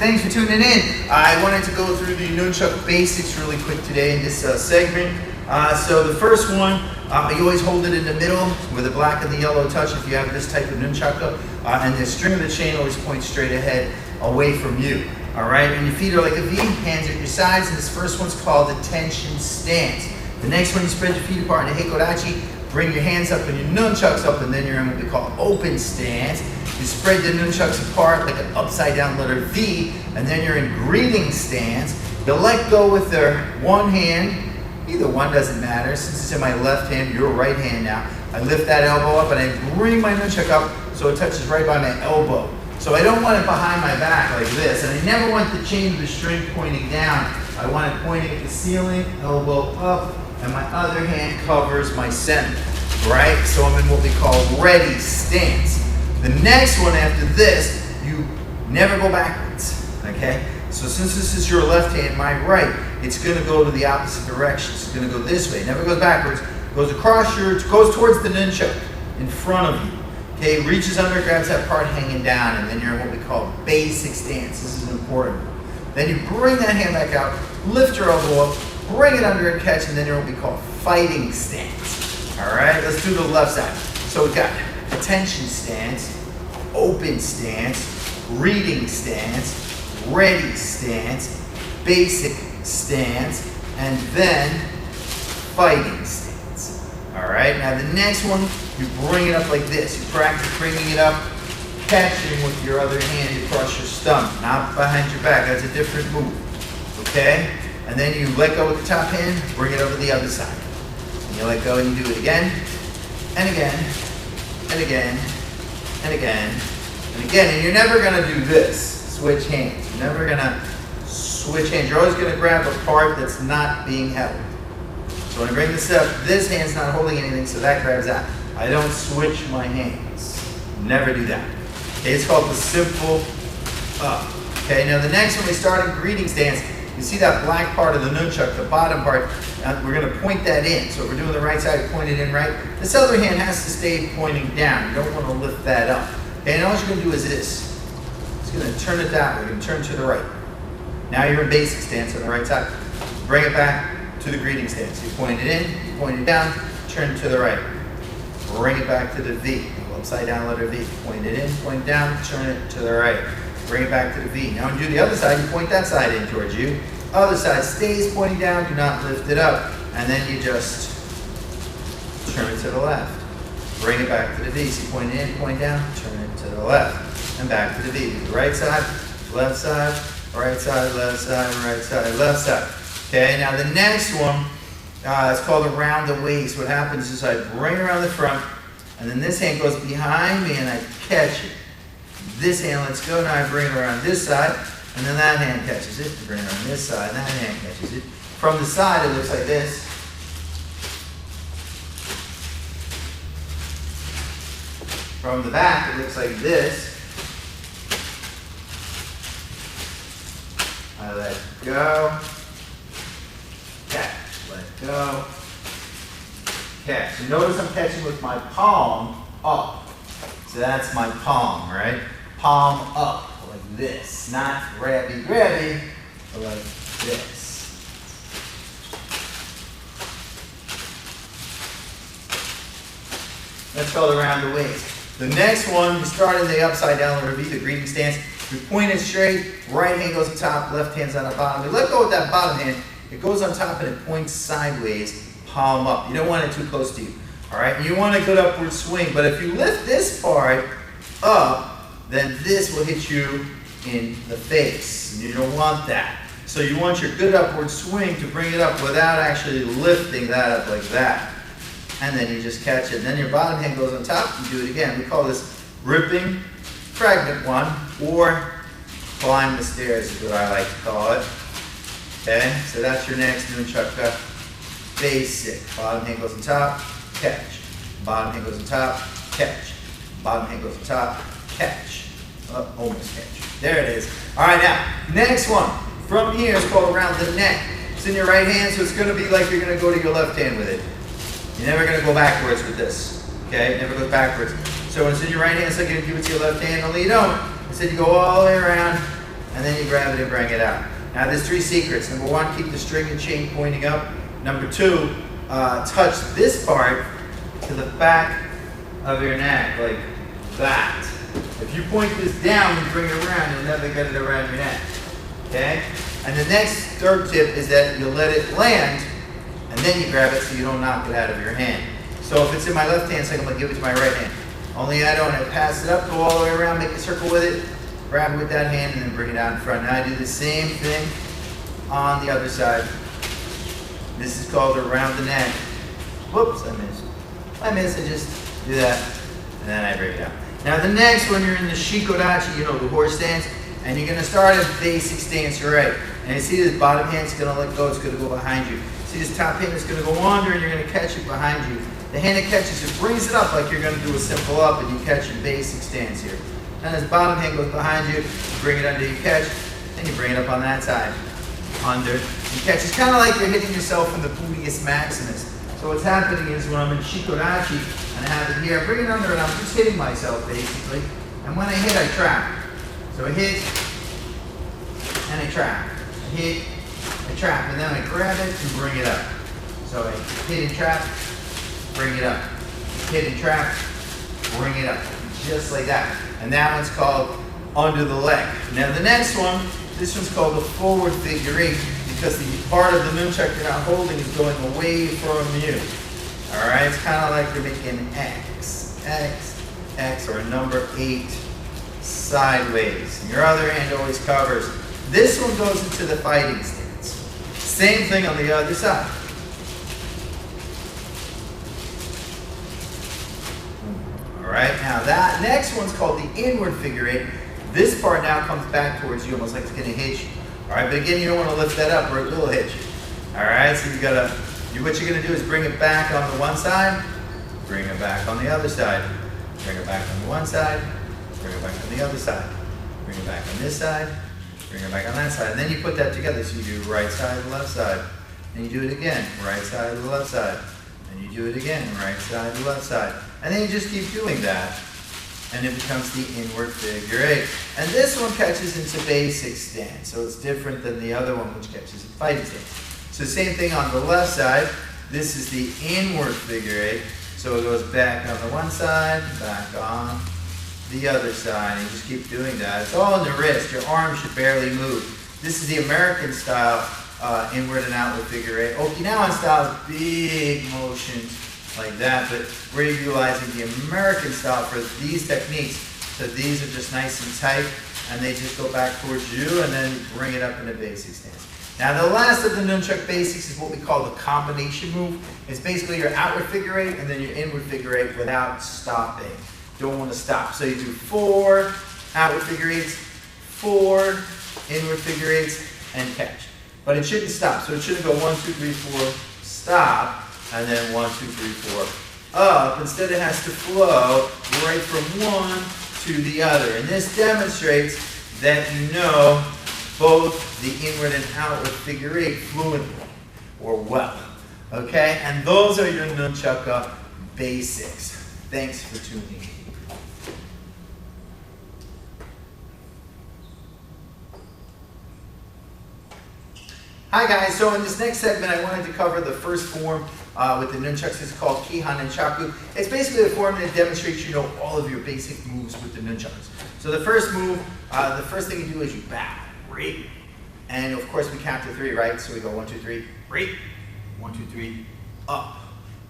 thanks for tuning in. I wanted to go through the Nunchaku basics really quick today in this segment. So the first one, you always hold it in the middle with the black and the yellow touch if you have this type of Nunchaku. And the string of the chain always points straight ahead away from you. All right, and your feet are like a V, hands at your sides, and this first one's called the tension stance. The next one, you spread your feet apart in a Hikodachi, bring your hands up and your nunchucks up, and then you're in what we call open stance. You spread the nunchucks apart like an upside down letter V, and then you're in greeting stance. You let go with their one hand, either one doesn't matter. Since it's in my left hand, your right hand now. I lift that elbow up and I bring my nunchuck up so it touches right by my elbow. So I don't want it behind my back like this, and I never want the chain of the string pointing down. I want it pointing at the ceiling, elbow up, and my other hand covers my center, right? So I'm in what we call ready stance. The next one after this, you never go backwards, okay? So since this is your left hand, my right, it's gonna go to the opposite direction. It's gonna go this way, it never goes backwards, goes across goes towards the nunchuck in front of you. Okay, reaches under, grabs that part hanging down, and then you're in what we call basic stance. This is important. Then you bring that hand back out, lift your elbow up, bring it under and catch, and then you're in what we call fighting stance. All right, let's do the left side. So we've got attention stance, open stance, reading stance, ready stance, basic stance, and then fighting stance. All right, now the next one, you bring it up like this. You practice bringing it up, catching with your other hand across your stomach, not behind your back. That's a different move, okay? And then you let go with the top hand, bring it over the other side. And you let go and you do it again, and again, and again, and again, and again. And you're never gonna do this, switch hands. You're never gonna switch hands. You're always gonna grab a part that's not being held. So when I bring this up, this hand's not holding anything, so that grabs out. I don't switch my hands. Never do that. Okay, it's called the simple up. Okay, now the next one, we start in greeting stance. You see that black part of the nunchuck, the bottom part, we're gonna point that in. So if we're doing the right side, point it in right. This other hand has to stay pointing down. You don't wanna lift that up. Okay, and all you're gonna do is this. It's gonna turn it that way, you're gonna turn to the right. Now you're in basic stance on the right side. Bring it back to the greeting stance. You point it in, you point it down, turn to the right. Bring it back to the V, upside down letter V. Point it in, point down, turn it to the right. Bring it back to the V. Now when you do the other side, you point that side in towards you. Other side stays pointing down, do not lift it up. And then you just turn it to the left. Bring it back to the V. So you point it in, point down, turn it to the left. And back to the V. The right side, right side, left side, right side, left side. Okay, now the next one, it's called around the waist. What happens is I bring around the front, and then this hand goes behind me and I catch it. This hand lets go, now I bring it around this side, and then that hand catches it. I bring it around this side, and that hand catches it. From the side, it looks like this. From the back, it looks like this. I let go. Catch, let go, catch. So notice I'm catching with my palm up. So that's my palm, right? Palm up, like this. Not grabby, grabby, but like this. That's called around the waist. The next one, you start in the upside down letter V, the greeting stance. You point it straight, right hand goes on top, left hand's on the bottom. You let go with that bottom hand. It goes on top and it points sideways, palm up. You don't want it too close to you, all right? You want a good upward swing, but if you lift this part up, then this will hit you in the face, and you don't want that. So you want your good upward swing to bring it up without actually lifting that up like that. And then you just catch it. And then your bottom hand goes on top, you do it again. We call this ripping, fragment one, or climb the stairs is what I like to call it. Okay, so that's your next nunchaku basic. Bottom hand goes on top, catch. Bottom hand goes on top, catch. Bottom hand goes on top, catch. Oh, almost catch. There it is. All right, now, next one. From here is called around the neck. It's in your right hand, so it's going to be like you're going to go to your left hand with it. You're never going to go backwards with this. Okay, it never goes backwards. So when it's in your right hand, it's like you're going to give it to your left hand, only you don't. Instead, you go all the way around, and then you grab it and bring it out. Now there's 3 secrets. Number 1, keep the string and chain pointing up. Number 2, touch this part to the back of your neck, like that. If you point this down and bring it around, you'll never get it around your neck. Okay? And the next 3rd tip is that you'll let it land, and then you grab it so you don't knock it out of your hand. So if it's in my left hand, so I'm going to give it to my right hand. Only I don't pass it up, go all the way around, make a circle with it, grab it with that hand, and then bring it out in front. Now I do the same thing on the other side. This is called around the neck. Whoops, I missed. I just do that, and then I bring it out. Now the next one, you're in the shikodachi, you know, the horse stance, and you're gonna start a basic stance, right? And you see this bottom hand's gonna let go, it's gonna go behind you. See this top hand is gonna go under, and you're gonna catch it behind you. The hand that catches it brings it up like you're gonna do a simple up, and you catch your basic stance here. And this bottom hand goes behind you, you bring it under, you catch, and you bring it up on that side. Under, you catch. It's kind of like you're hitting yourself in the gluteus maximus. So what's happening is when I'm in shikodachi and I have it here, I bring it under and I'm just hitting myself basically. And when I hit, I trap. So I hit and I trap. I hit, I trap, and then I grab it and bring it up. So I hit and trap, bring it up. Hit and trap, bring it up. Just like that. And that one's called under the leg. Now the next one, this one's called the forward figure 8 because the part of the nunchuck you're not holding is going away from you. All right, it's kind of like you're making X, X, X, or a number 8 sideways. Your other hand always covers. This one goes into the fighting stance. Same thing on the other side. All right, now that next one's called the inward figure 8. This part now comes back towards you, almost like it's going to hit you. All right, but again, you don't want to lift that up or it will hit you. All right, so what you're going to do is bring it back on the one side, bring it back on the other side, bring it back on the one side, bring it back on the other side, bring it back on this side, bring it back on that side. And then you put that together. So you do right side and left side. And you do it again, right side and left side. And you do it again, right side and left side. And then you just keep doing that. And it becomes the inward figure 8. And this one catches into basic stance. So it's different than the other one, which catches in fighting stance. So same thing on the left side. This is the inward figure 8. So it goes back on the one side, back on the other side. And you just keep doing that. It's all in the wrist. Your arm should barely move. This is the American style inward and outward figure 8. Okinawan style is big motions like that, but we're utilizing the American style for these techniques. So these are just nice and tight, and they just go back towards you, and then bring it up in a basic stance. Now the last of the nunchuck basics is what we call the combination move. It's basically your outward figure 8 and then your inward figure 8 without stopping. Don't want to stop. So you do 4 outward figure 8s, 4 inward figure 8s, and catch. But it shouldn't stop. So it shouldn't go 1, 2, 3, 4, stop. And then 1, 2, 3, 4, up. Instead, it has to flow right from one to the other. And this demonstrates that you know both the inward and outward figure 8 fluently or well. Okay? And those are your nunchaka basics. Thanks for tuning in. Hi guys, so in this next segment I wanted to cover the first form with the nunchucks. It's called Shihan Nunchaku. It's basically a form that demonstrates you know all of your basic moves with the nunchucks. So the first move, the first thing you do is you bow, right? And of course we count to 3, right? So we go 1, 2, 3, right? 1, 2, 3, up.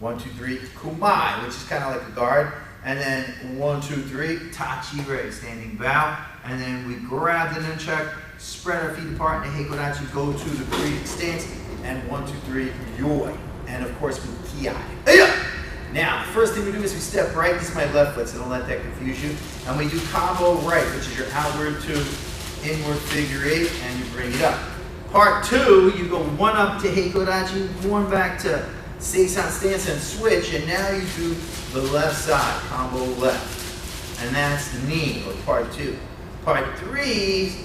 1, 2, 3, kumai, which is kind of like a guard. And then 1, 2, 3, tachi, right? Standing bow. And then we grab the nunchuck, spread our feet apart in a heikodachi, go to the created stance, and 1, 2, 3, yoi. And of course, we kiai. Now, the first thing we do is we step right. This is my left foot, so don't let that confuse you. And we do combo right, which is your outward to inward figure 8, and you bring it up. Part 2, you go 1 up to heikodachi, 1 back to seisan stance and switch, and now you do the left side, combo left. And that's the knee, or part 2. Part 3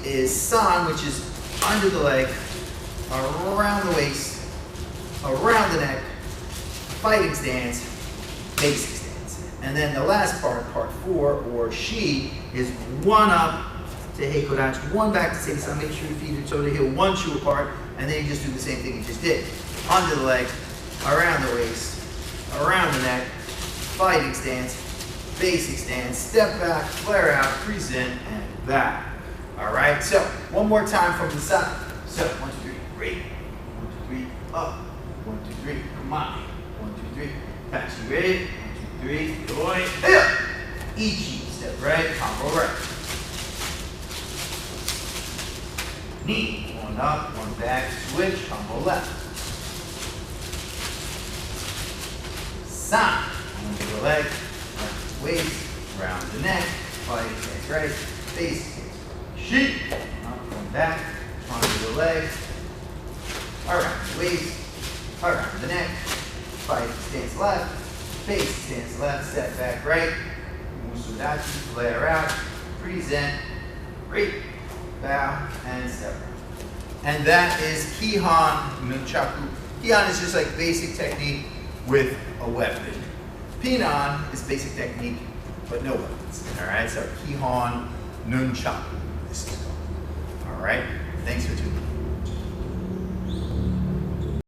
is san, which is under the leg, around the waist, around the neck, fighting stance, basic stance. And then the last part, part 4, or shi, is 1 up to heikodachi, one back to seisai. Make sure your feet are toe to heel, one shoe apart, and then you just do the same thing you just did. Under the legs, around the waist, around the neck, fighting stance, basic stance, step back, flare out, present, and back. All right, so one more time from the side. So 1, 2, 3, great. 1, 2, 3, up. 1, 2, 3, come on. 1, 2, 3, pass. You ready? 1, 2, 3, doi, hey up. Ichi, step right, combo right. Knee, one up, one back, switch, combo left. San, under the leg, around the waist, around the neck, fighting stance right, face, sheet, up, one back, under the leg, around the waist, around the neck, fighting stance left, face stance left, step back right, musudachi, flare out, present, great, bow, and step out. And that is Shihan Nunchaku. Shihan is just like basic technique with a weapon. Pinan is basic technique, but no weapons. All right, so Shihan Nunchaku, this is called. All right, thanks for tuning in.